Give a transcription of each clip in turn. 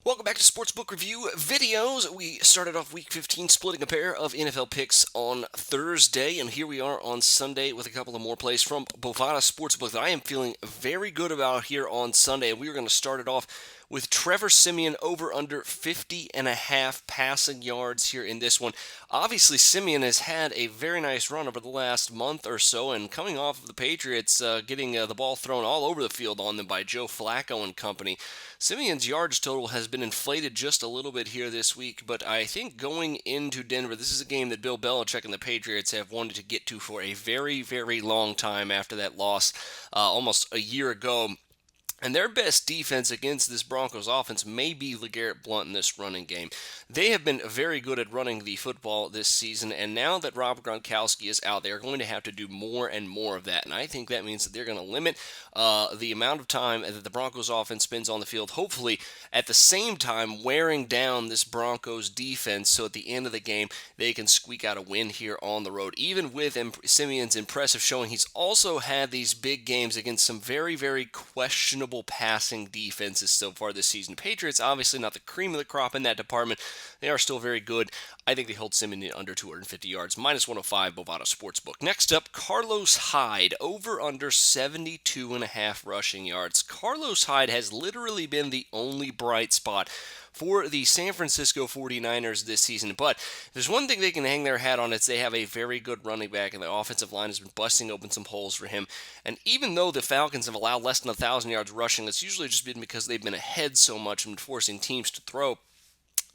Welcome back to Sportsbook Review Videos. We started off Week 15 splitting a pair of NFL picks on Thursday, and here we are on Sunday with a couple of more plays from Bovada Sportsbook that I am feeling very good about here on Sunday. And we are going to start it off with Trevor Simeon over under 50.5 passing yards here in this one. Obviously, Simeon has had a very nice run over the last month or so, and coming off of the Patriots getting the ball thrown all over the field on them by Joe Flacco and company. Simeon's yards total has been inflated just a little bit here this week, but I think going into Denver, this is a game that Bill Belichick and the Patriots have wanted to get to for a very, very long time after that loss almost a year ago. And their best defense against this Broncos offense may be LeGarrette Blount in this running game. They have been very good at running the football this season, and now that Rob Gronkowski is out, they're going to have to do more and more of that. And I think that means that they're going to limit the amount of time that the Broncos offense spends on the field, hopefully at the same time wearing down this Broncos defense so at the end of the game they can squeak out a win here on the road. Even with Simeon's impressive showing, he's also had these big games against some very, very questionable passing defenses so far this season. Patriots, obviously not the cream of the crop in that department. They are still very good. I think they hold Simeon under 250 yards, minus 105, Bovada Sportsbook. Next up, Carlos Hyde, over under 72.5 rushing yards. Carlos Hyde has literally been the only bright spot for the San Francisco 49ers this season. But there's one thing they can hang their hat on, it's they have a very good running back, and the offensive line has been busting open some holes for him. And even though the Falcons have allowed less than 1,000 yards rushing, that's usually just been because they've been ahead so much and forcing teams to throw.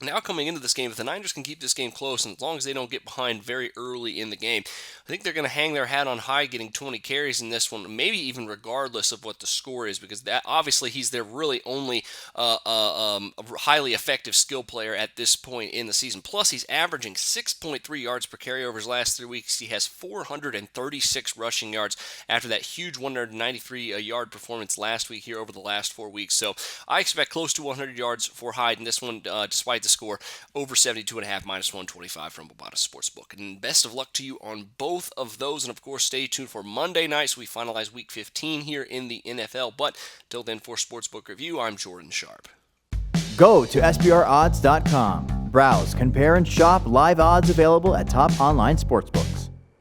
Now coming into this game, if the Niners can keep this game close, and as long as they don't get behind very early in the game, I think they're going to hang their hat on Hyde getting 20 carries in this one, maybe even regardless of what the score is, because that obviously he's their really only highly effective skill player at this point in the season. Plus, he's averaging 6.3 yards per carry over his last 3 weeks. He has 436 rushing yards after that huge 193-yard performance last week here over the last 4 weeks. So I expect close to 100 yards for Hyde in this one, despite the score, over 72.5, minus 125 from Bovada Sportsbook. And best of luck to you on both of those. And of course, stay tuned for Monday night so we finalize Week 15 here in the NFL. But till then, for Sportsbook Review, I'm Jordan Sharp. Go to SBRodds.com. Browse, compare, and shop live odds available at top online sportsbooks.